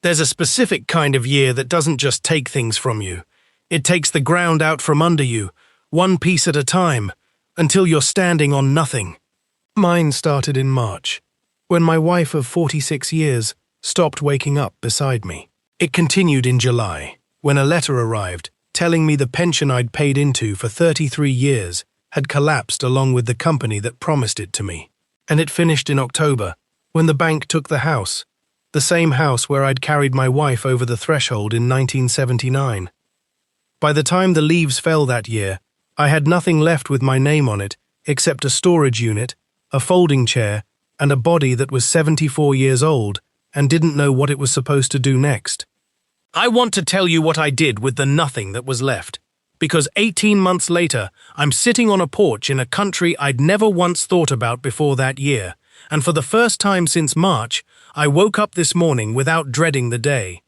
There's a specific kind of year that doesn't just take things from you. It takes the ground out from under you, one piece at a time, until you're standing on nothing. Mine started in March, when my wife of 46 years stopped waking up beside me. It continued in July, when a letter arrived telling me the pension I'd paid into for 33 years had collapsed along with the company that promised it to me. And it finished in October, when the bank took the house, the same house where I'd carried my wife over the threshold in 1979. By the time the leaves fell that year, I had nothing left with my name on it except a storage unit, a folding chair, and a body that was 74 years old and didn't know what it was supposed to do next. I want to tell you what I did with the nothing that was left, because 18 months later, I'm sitting on a porch in a country I'd never once thought about before that year, and for the first time since March, I woke up this morning without dreading the day.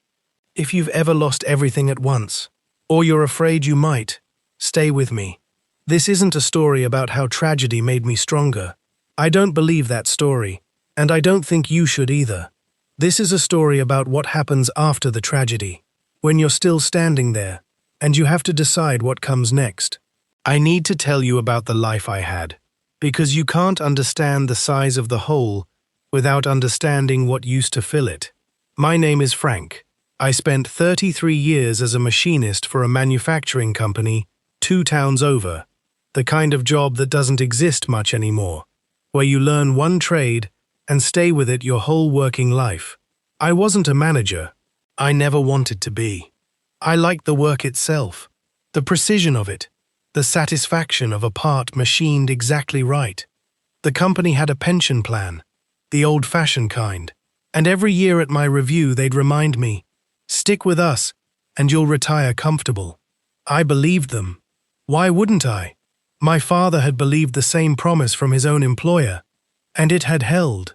If you've ever lost everything at once, or you're afraid you might, stay with me. This isn't a story about how tragedy made me stronger. I don't believe that story, and I don't think you should either. This is a story about what happens after the tragedy, when you're still standing there, and you have to decide what comes next. I need to tell you about the life I had, because you can't understand the size of the hole without understanding what used to fill it. My name is Frank. I spent 33 years as a machinist for a manufacturing company 2 towns over, the kind of job that doesn't exist much anymore, where you learn one trade and stay with it your whole working life. I wasn't a manager. I never wanted to be. I liked the work itself, the precision of it, the satisfaction of a part machined exactly right. The company had a pension plan, the old-fashioned kind, and every year at my review they'd remind me, "Stick with us, and you'll retire comfortable." I believed them. Why wouldn't I? My father had believed the same promise from his own employer, and it had held.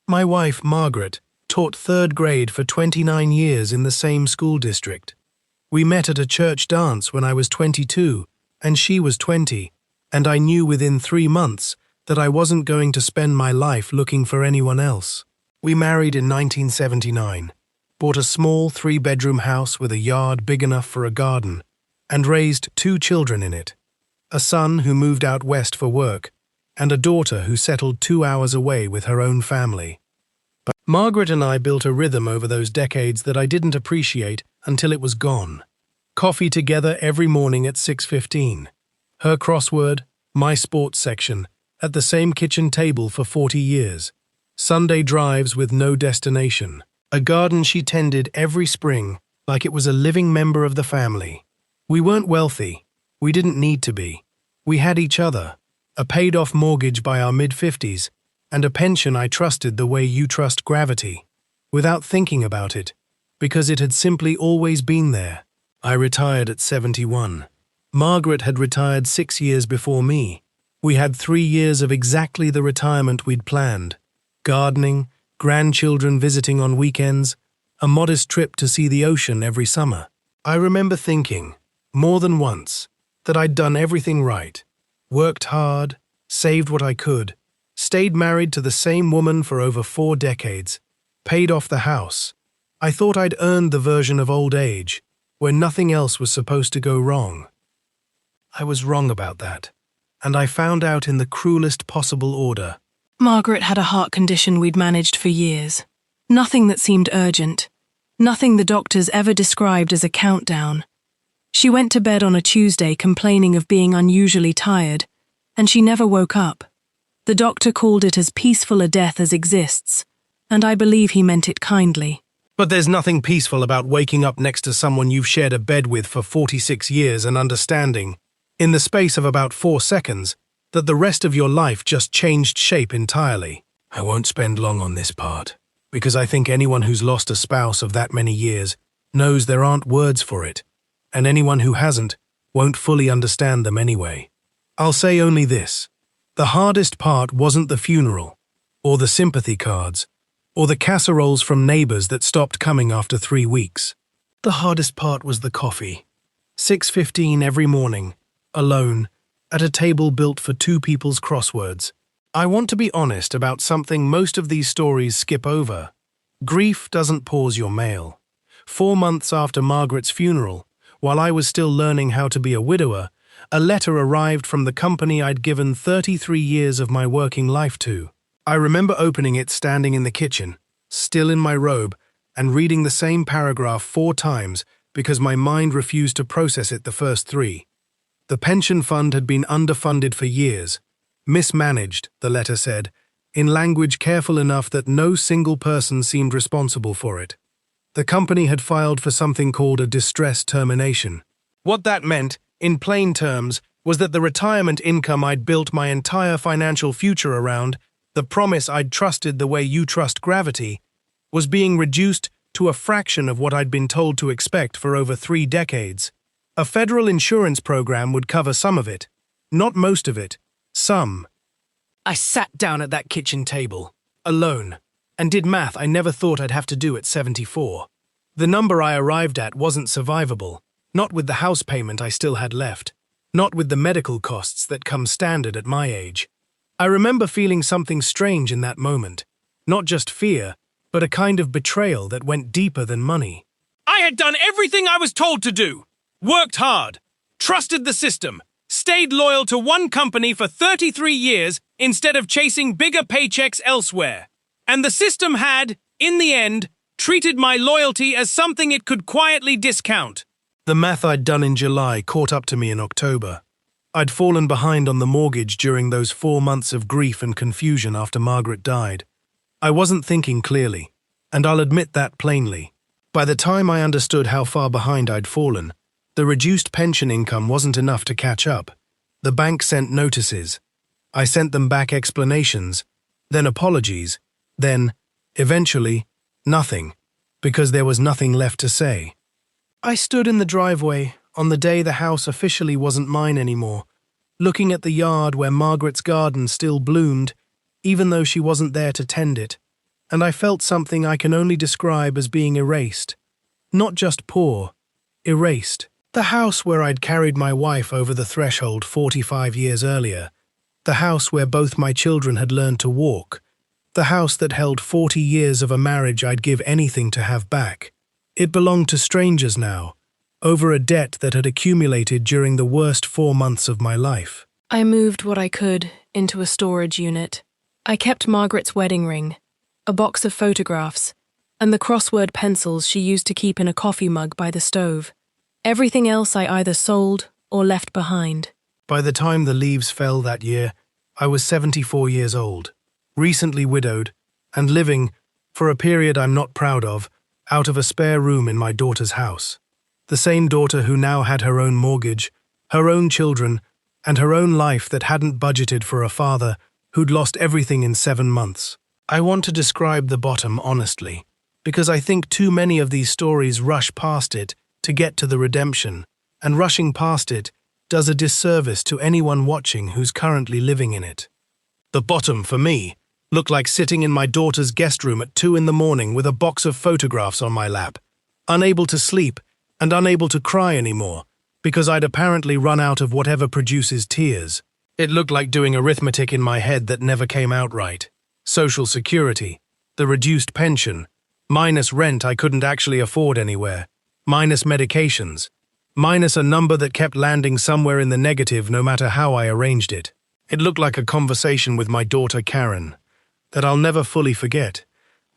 My wife, Margaret, taught 3rd grade for 29 years in the same school district. We met at a church dance when I was 22 and she was 20, and I knew within 3 months that I wasn't going to spend my life looking for anyone else. We married in 1979, bought a small 3-bedroom house with a yard big enough for a garden, and raised 2 children in it, a son who moved out west for work, and a daughter who settled 2 hours away with her own family. But Margaret and I built a rhythm over those decades that I didn't appreciate until it was gone. Coffee together every morning at 6:15. Her crossword, my sports section, at the same kitchen table for 40 years. Sunday drives with no destination. A garden she tended every spring like it was a living member of the family. We weren't wealthy. We didn't need to be. We had each other. A paid-off mortgage by our mid-50s, and a pension I trusted the way you trust gravity, without thinking about it, because it had simply always been there. I retired at 71. Margaret had retired 6 years before me. We had 3 years of exactly the retirement we'd planned. Gardening, grandchildren visiting on weekends, a modest trip to see the ocean every summer. I remember thinking, more than once, that I'd done everything right. Worked hard, saved what I could, stayed married to the same woman for over 4 decades, paid off the house. I thought I'd earned the version of old age, where nothing else was supposed to go wrong. I was wrong about that, and I found out in the cruelest possible order. Margaret had a heart condition we'd managed for years. Nothing that seemed urgent. Nothing the doctors ever described as a countdown. She went to bed on a Tuesday complaining of being unusually tired, and she never woke up. The doctor called it as peaceful a death as exists, and I believe he meant it kindly. But there's nothing peaceful about waking up next to someone you've shared a bed with for 46 years and understanding, in the space of about 4 seconds, that the rest of your life just changed shape entirely. I won't spend long on this part, because I think anyone who's lost a spouse of that many years knows there aren't words for it, and anyone who hasn't won't fully understand them anyway. I'll say only this. The hardest part wasn't the funeral, or the sympathy cards, or the casseroles from neighbors that stopped coming after 3 weeks. The hardest part was the coffee. 6:15 every morning, alone, at a table built for 2 people's crosswords. I want to be honest about something most of these stories skip over. Grief doesn't pause your mail. 4 months after Margaret's funeral, while I was still learning how to be a widower, a letter arrived from the company I'd given 33 years of my working life to. I remember opening it standing in the kitchen, still in my robe, and reading the same paragraph 4 times because my mind refused to process it the first 3. The pension fund had been underfunded for years. Mismanaged, the letter said, in language careful enough that no single person seemed responsible for it. The company had filed for something called a distress termination. What that meant, in plain terms, was that the retirement income I'd built my entire financial future around, the promise I'd trusted the way you trust gravity, was being reduced to a fraction of what I'd been told to expect for over 3 decades. A federal insurance program would cover some of it. Not most of it. Some. I sat down at that kitchen table, alone, and did math I never thought I'd have to do at 74. The number I arrived at wasn't survivable, not with the house payment I still had left, not with the medical costs that come standard at my age. I remember feeling something strange in that moment, not just fear, but a kind of betrayal that went deeper than money. I had done everything I was told to do, worked hard, trusted the system, stayed loyal to one company for 33 years instead of chasing bigger paychecks elsewhere. And the system had, in the end, treated my loyalty as something it could quietly discount. The math I'd done in July caught up to me in October. I'd fallen behind on the mortgage during those 4 months of grief and confusion after Margaret died. I wasn't thinking clearly, and I'll admit that plainly. By the time I understood how far behind I'd fallen, the reduced pension income wasn't enough to catch up. The bank sent notices. I sent them back explanations, then apologies, then, eventually, nothing, because there was nothing left to say. I stood in the driveway on the day the house officially wasn't mine anymore, looking at the yard where Margaret's garden still bloomed, even though she wasn't there to tend it, and I felt something I can only describe as being erased. Not just poor, erased. The house where I'd carried my wife over the threshold 45 years earlier, the house where both my children had learned to walk, the house that held 40 years of a marriage I'd give anything to have back. It belonged to strangers now, over a debt that had accumulated during the worst 4 months of my life. I moved what I could into a storage unit. I kept Margaret's wedding ring, a box of photographs, and the crossword pencils she used to keep in a coffee mug by the stove. Everything else I either sold or left behind. By the time the leaves fell that year, I was 74 years old, recently widowed, and living, for a period I'm not proud of, out of a spare room in my daughter's house. The same daughter who now had her own mortgage, her own children, and her own life that hadn't budgeted for a father who'd lost everything in 7 months. I want to describe the bottom honestly, because I think too many of these stories rush past it to get to the redemption, and rushing past it does a disservice to anyone watching who's currently living in it. The bottom, for me, looked like sitting in my daughter's guest room at 2 in the morning with a box of photographs on my lap, unable to sleep and unable to cry anymore, because I'd apparently run out of whatever produces tears. It looked like doing arithmetic in my head that never came out right. Social Security, the reduced pension, minus rent I couldn't actually afford anywhere, minus medications, minus a number that kept landing somewhere in the negative no matter how I arranged it. It looked like a conversation with my daughter Karen that I'll never fully forget,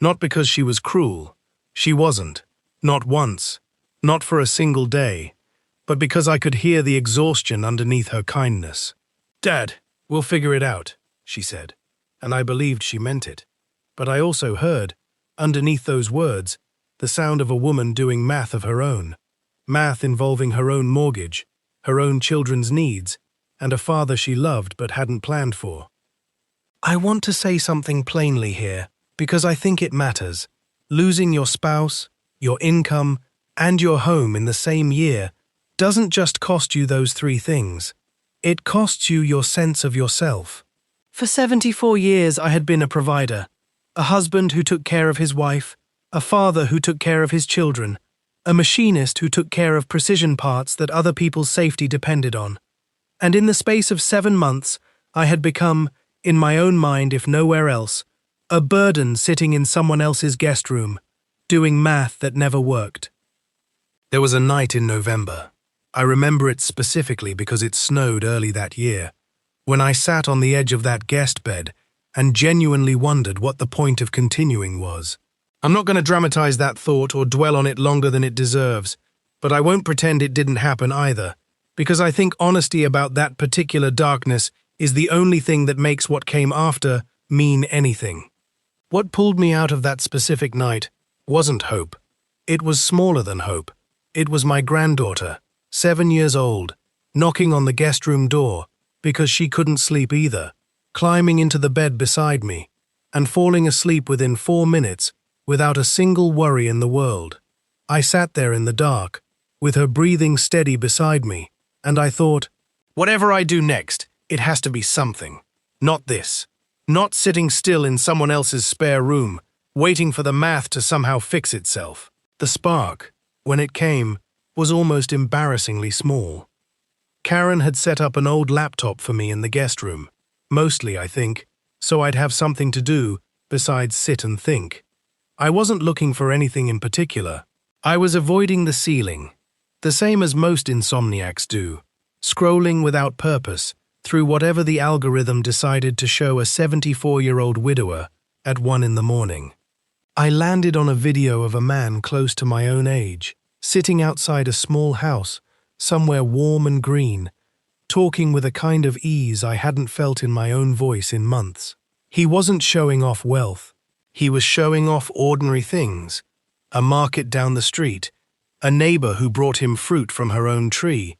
not because she was cruel. She wasn't. Not once. Not for a single day. But because I could hear the exhaustion underneath her kindness. "Dad, we'll figure it out," she said, and I believed she meant it. But I also heard, underneath those words, the sound of a woman doing math of her own. Math involving her own mortgage, her own children's needs, and a father she loved but hadn't planned for. I want to say something plainly here, because I think it matters. Losing your spouse, your income, and your home in the same year doesn't just cost you those 3 things. It costs you your sense of yourself. For 74 years I had been a provider, a husband who took care of his wife, a father who took care of his children, a machinist who took care of precision parts that other people's safety depended on. And in the space of 7 months, I had become, in my own mind if nowhere else, A burden sitting in someone else's guest room, doing math that never worked. There was a night in November. I remember it specifically because it snowed early that year, when I sat on the edge of that guest bed and genuinely wondered what the point of continuing was. I'm not going to dramatize that thought or dwell on it longer than it deserves, but I won't pretend it didn't happen either, because I think honesty about that particular darkness is the only thing that makes what came after mean anything. What pulled me out of that specific night wasn't hope. It was smaller than hope. It was my granddaughter, 7 years old, knocking on the guest room door because she couldn't sleep either, climbing into the bed beside me, and falling asleep within 4 minutes without a single worry in the world. I sat there in the dark, with her breathing steady beside me, and I thought, whatever I do next, it has to be something. Not this. Not sitting still in someone else's spare room, waiting for the math to somehow fix itself. The spark, when it came, was almost embarrassingly small. Karen had set up an old laptop for me in the guest room, mostly, I think, so I'd have something to do besides sit and think. I wasn't looking for anything in particular. I was avoiding the ceiling, the same as most insomniacs do, scrolling without purpose through whatever the algorithm decided to show a 74-year-old widower at 1 in the morning. I landed on a video of a man close to my own age, sitting outside a small house, somewhere warm and green, talking with a kind of ease I hadn't felt in my own voice in months. He wasn't showing off wealth. He was showing off ordinary things. A market down the street, a neighbor who brought him fruit from her own tree,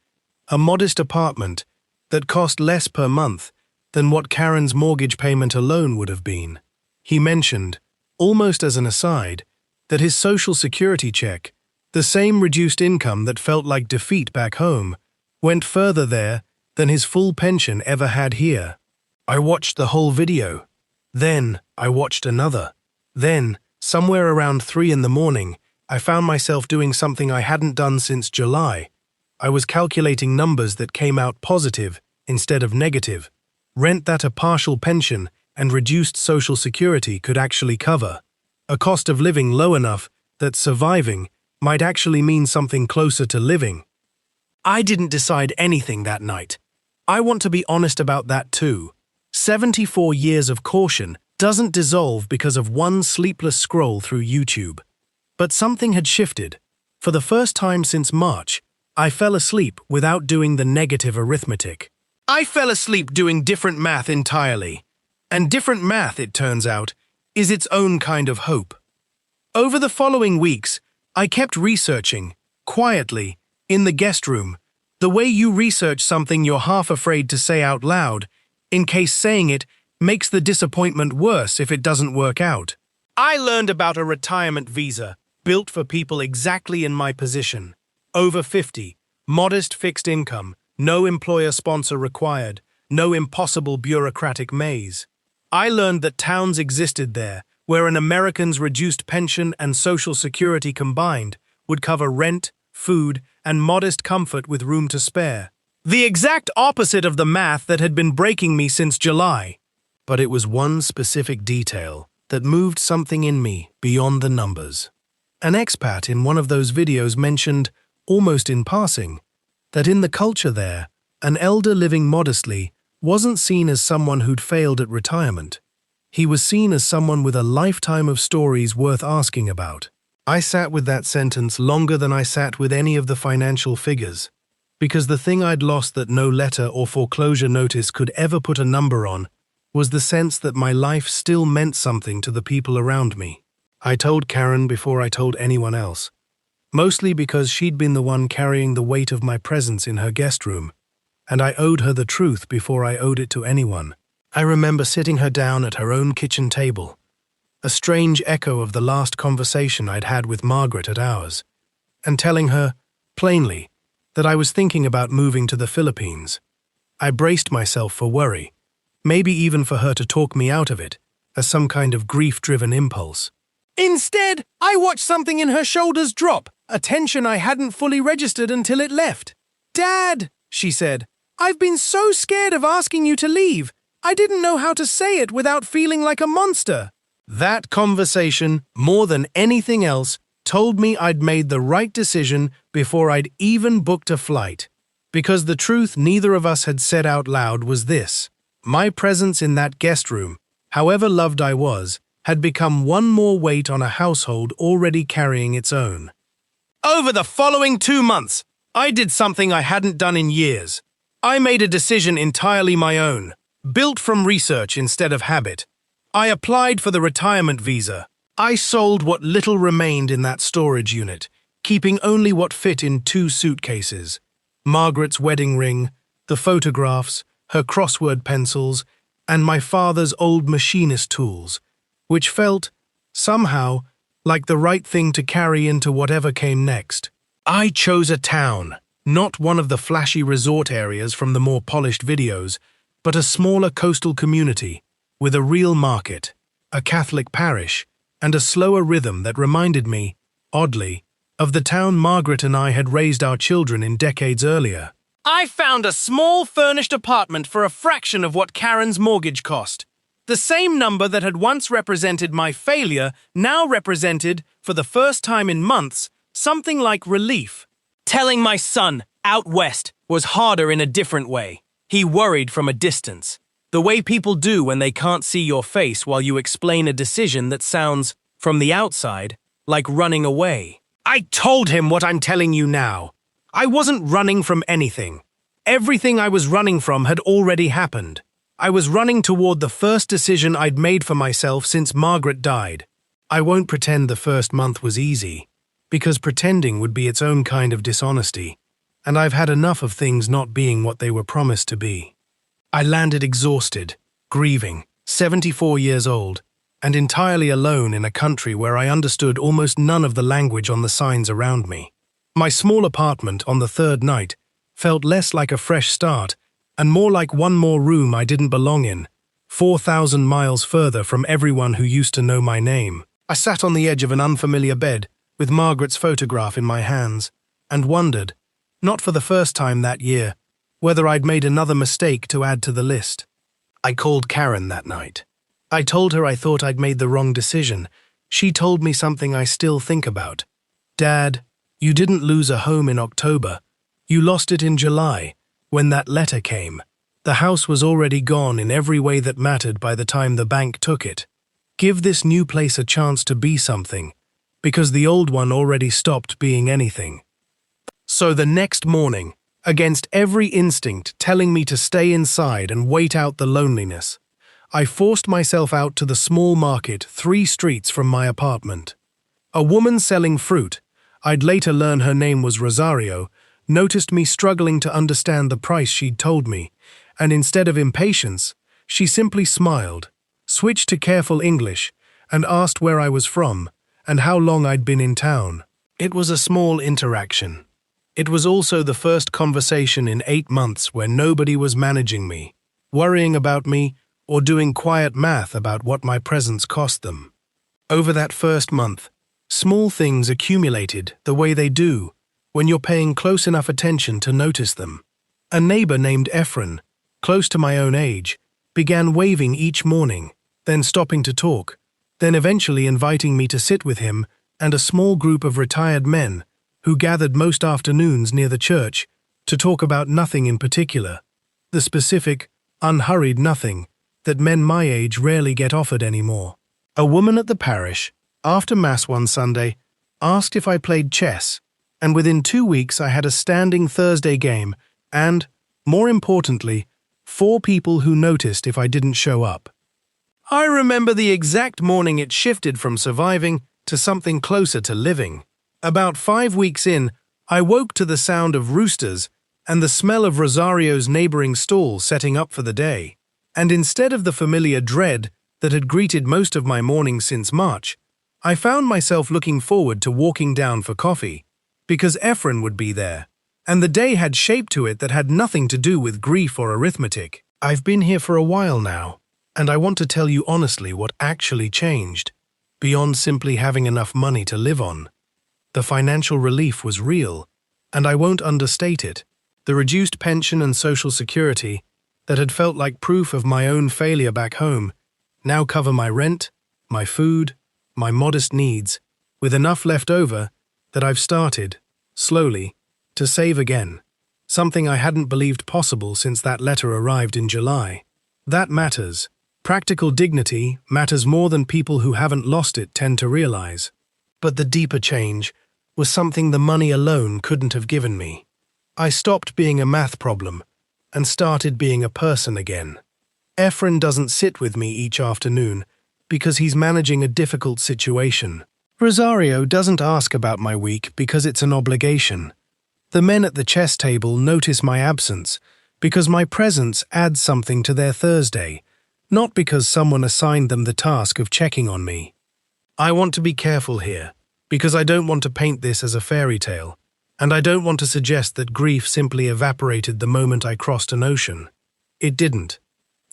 a modest apartment that cost less per month than what Karen's mortgage payment alone would have been. He mentioned, almost as an aside, that his social security check, the same reduced income that felt like defeat back home, went further there than his full pension ever had here. I watched the whole video. Then I watched another. Then, somewhere around 3 in the morning, I found myself doing something I hadn't done since July. I was calculating numbers that came out positive instead of negative, rent that a partial pension and reduced social security could actually cover, a cost of living low enough that surviving might actually mean something closer to living. I didn't decide anything that night. I want to be honest about that too. 74 years of caution doesn't dissolve because of one sleepless scroll through YouTube. But something had shifted. For the first time since March, I fell asleep without doing the negative arithmetic. I fell asleep doing different math entirely. And different math, it turns out, is its own kind of hope. Over the following weeks, I kept researching, quietly, in the guest room, the way you research something you're half afraid to say out loud, in case saying it makes the disappointment worse if it doesn't work out. I learned about a retirement visa, built for people exactly in my position. Over 50, modest fixed income, no employer sponsor required, no impossible bureaucratic maze. I learned that towns existed there, where an American's reduced pension and social security combined would cover rent, food, and modest comfort with room to spare. The exact opposite of the math that had been breaking me since July. But it was one specific detail that moved something in me beyond the numbers. An expat in one of those videos mentioned, almost in passing, that in the culture there, an elder living modestly wasn't seen as someone who'd failed at retirement. He was seen as someone with a lifetime of stories worth asking about. I sat with that sentence longer than I sat with any of the financial figures, because the thing I'd lost that no letter or foreclosure notice could ever put a number on was the sense that my life still meant something to the people around me. I told Karen before I told anyone else, mostly because she'd been the one carrying the weight of my presence in her guest room, and I owed her the truth before I owed it to anyone. I remember sitting her down at her own kitchen table, a strange echo of the last conversation I'd had with Margaret at ours, and telling her, plainly, that I was thinking about moving to the Philippines. I braced myself for worry, maybe even for her to talk me out of it, as some kind of grief-driven impulse. Instead, I watched something in her shoulders drop, a tension I hadn't fully registered until it left. "Dad," she said, "I've been so scared of asking you to leave. I didn't know how to say it without feeling like a monster." That conversation, more than anything else, told me I'd made the right decision before I'd even booked a flight. Because the truth neither of us had said out loud was this: my presence in that guest room, however loved I was, had become one more weight on a household already carrying its own. Over the following 2 months, I did something I hadn't done in years. I made a decision entirely my own, built from research instead of habit. I applied for the retirement visa. I sold what little remained in that storage unit, keeping only what fit in 2 suitcases. Margaret's wedding ring, the photographs, her crossword pencils, and my father's old machinist tools, which felt, somehow, like the right thing to carry into whatever came next. I chose a town, not one of the flashy resort areas from the more polished videos, but a smaller coastal community, with a real market, a Catholic parish, and a slower rhythm that reminded me, oddly, of the town Margaret and I had raised our children in decades earlier. I found a small furnished apartment for a fraction of what Karen's mortgage cost. The same number that had once represented my failure now represented, for the first time in months, something like relief. Telling my son, out west, was harder in a different way. He worried from a distance. The way people do when they can't see your face while you explain a decision that sounds, from the outside, like running away. I told him what I'm telling you now. I wasn't running from anything. Everything I was running from had already happened. I was running toward the first decision I'd made for myself since Margaret died. I won't pretend the first month was easy, because pretending would be its own kind of dishonesty, and I've had enough of things not being what they were promised to be. I landed exhausted, grieving, 74 years old, and entirely alone in a country where I understood almost none of the language on the signs around me. My small apartment on the 3rd night felt less like a fresh start and more like one more room I didn't belong in, 4,000 miles further from everyone who used to know my name. I sat on the edge of an unfamiliar bed with Margaret's photograph in my hands and wondered, not for the first time that year, whether I'd made another mistake to add to the list. I called Karen that night. I told her I thought I'd made the wrong decision. She told me something I still think about. Dad, you didn't lose a home in October. You lost it in July, when that letter came. The house was already gone in every way that mattered by the time the bank took it. Give this new place a chance to be something, because the old one already stopped being anything. So the next morning, against every instinct telling me to stay inside and wait out the loneliness, I forced myself out to the small market 3 streets from my apartment. A woman selling fruit, I'd later learn her name was Rosario, noticed me struggling to understand the price she'd told me, and instead of impatience, she simply smiled, switched to careful English, and asked where I was from and how long I'd been in town. It was a small interaction. It was also the first conversation in 8 months where nobody was managing me, worrying about me, or doing quiet math about what my presence cost them. Over that first month, small things accumulated the way they do when you're paying close enough attention to notice them. A neighbor named Efren, close to my own age, began waving each morning, then stopping to talk, then eventually inviting me to sit with him and a small group of retired men who gathered most afternoons near the church to talk about nothing in particular, the specific, unhurried nothing that men my age rarely get offered anymore. A woman at the parish, after Mass one Sunday, asked if I played chess, and within 2 weeks I had a standing Thursday game and, more importantly, 4 people who noticed if I didn't show up. I remember the exact morning it shifted from surviving to something closer to living. About 5 weeks in, I woke to the sound of roosters and the smell of Rosario's neighboring stall setting up for the day. And instead of the familiar dread that had greeted most of my mornings since March, I found myself looking forward to walking down for coffee, because Efren would be there, and the day had shape to it that had nothing to do with grief or arithmetic. I've been here for a while now, and I want to tell you honestly what actually changed, beyond simply having enough money to live on. The financial relief was real, and I won't understate it. The reduced pension and social security that had felt like proof of my own failure back home now cover my rent, my food, my modest needs, with enough left over that I've started, slowly, to save again. Something I hadn't believed possible since that letter arrived in July. That matters. Practical dignity matters more than people who haven't lost it tend to realize. But the deeper change was something the money alone couldn't have given me. I stopped being a math problem and started being a person again. Efren doesn't sit with me each afternoon because he's managing a difficult situation. Rosario doesn't ask about my week because it's an obligation. The men at the chess table notice my absence because my presence adds something to their Thursday, not because someone assigned them the task of checking on me. I want to be careful here, because I don't want to paint this as a fairy tale, and I don't want to suggest that grief simply evaporated the moment I crossed an ocean. It didn't.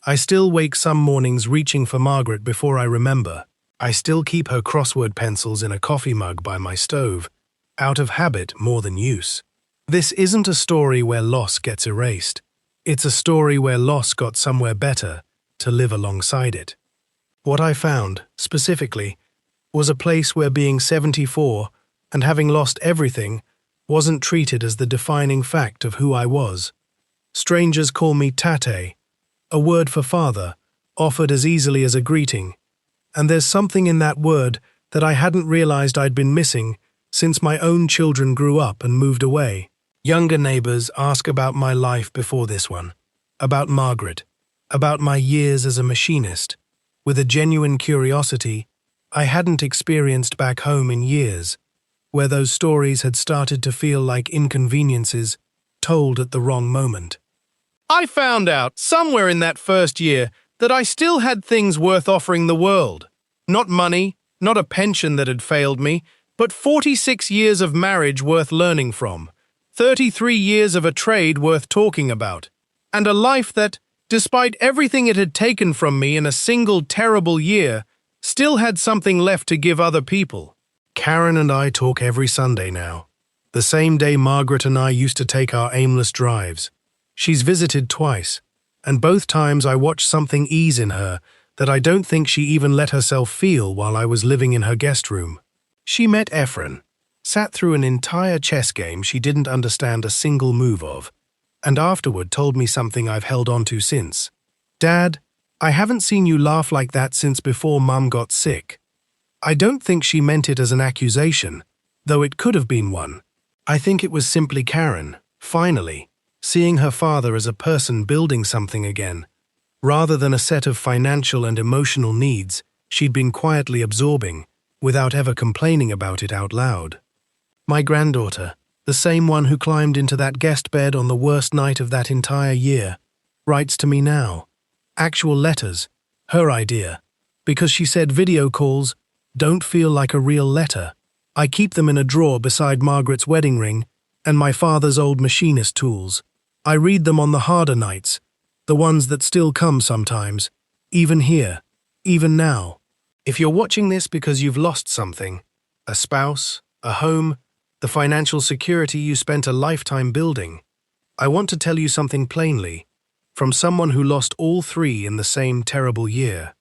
I still wake some mornings reaching for Margaret before I remember. I still keep her crossword pencils in a coffee mug by my stove, out of habit more than use. This isn't a story where loss gets erased. It's a story where loss got somewhere better to live alongside it. What I found, specifically, was a place where being 74 and having lost everything wasn't treated as the defining fact of who I was. Strangers call me Tate, a word for father, offered as easily as a greeting, and there's something in that word that I hadn't realized I'd been missing since my own children grew up and moved away. Younger neighbors ask about my life before this one, about Margaret, about my years as a machinist, with a genuine curiosity I hadn't experienced back home in years, where those stories had started to feel like inconveniences told at the wrong moment. I found out, somewhere in that first year, that I still had things worth offering the world. Not money, not a pension that had failed me, but 46 years of marriage worth learning from, 33 years of a trade worth talking about, and a life that, despite everything it had taken from me in a single terrible year, still had something left to give other people. Karen and I talk every Sunday now. The same day Margaret and I used to take our aimless drives. She's visited twice, and both times I watched something ease in her that I don't think she even let herself feel while I was living in her guest room. She met Efren, sat through an entire chess game she didn't understand a single move of, and afterward told me something I've held on to since. Dad, I haven't seen you laugh like that since before Mum got sick. I don't think she meant it as an accusation, though it could have been one. I think it was simply Karen, finally, seeing her father as a person building something again, rather than a set of financial and emotional needs she'd been quietly absorbing, without ever complaining about it out loud. My granddaughter, the same one who climbed into that guest bed on the worst night of that entire year, writes to me now. Actual letters, her idea, because she said video calls don't feel like a real letter. I keep them in a drawer beside Margaret's wedding ring and my father's old machinist tools. I read them on the harder nights, the ones that still come sometimes, even here, even now. If you're watching this because you've lost something, a spouse, a home, the financial security you spent a lifetime building, I want to tell you something plainly, from someone who lost all three in the same terrible year.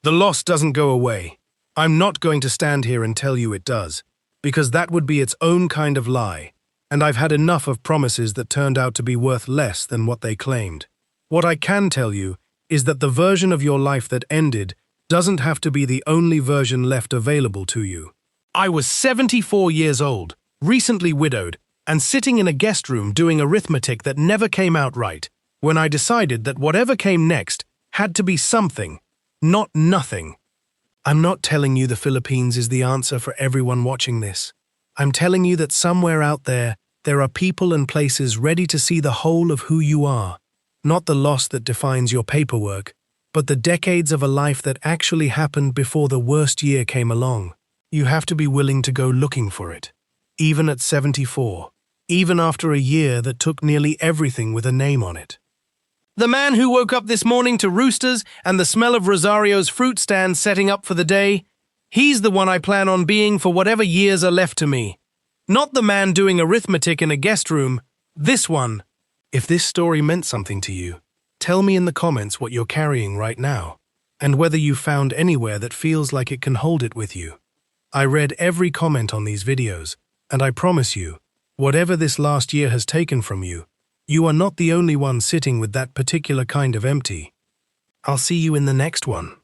The loss doesn't go away. I'm not going to stand here and tell you it does, because that would be its own kind of lie, and I've had enough of promises that turned out to be worth less than what they claimed. What I can tell you is that the version of your life that ended doesn't have to be the only version left available to you. I was 74 years old, recently widowed, and sitting in a guest room doing arithmetic that never came out right, when I decided that whatever came next had to be something, not nothing. I'm not telling you the Philippines is the answer for everyone watching this. I'm telling you that somewhere out there are people and places ready to see the whole of who you are, not the loss that defines your paperwork, but the decades of a life that actually happened before the worst year came along. You have to be willing to go looking for it, even at 74, even after a year that took nearly everything with a name on it. The man who woke up this morning to roosters and the smell of Rosario's fruit stand setting up for the day, he's the one I plan on being for whatever years are left to me. Not the man doing arithmetic in a guest room, this one. If this story meant something to you, tell me in the comments what you're carrying right now. and whether you found anywhere that feels like it can hold it with you. I read every comment on these videos, and I promise you, whatever this last year has taken from you, you are not the only one sitting with that particular kind of empty. I'll see you in the next one.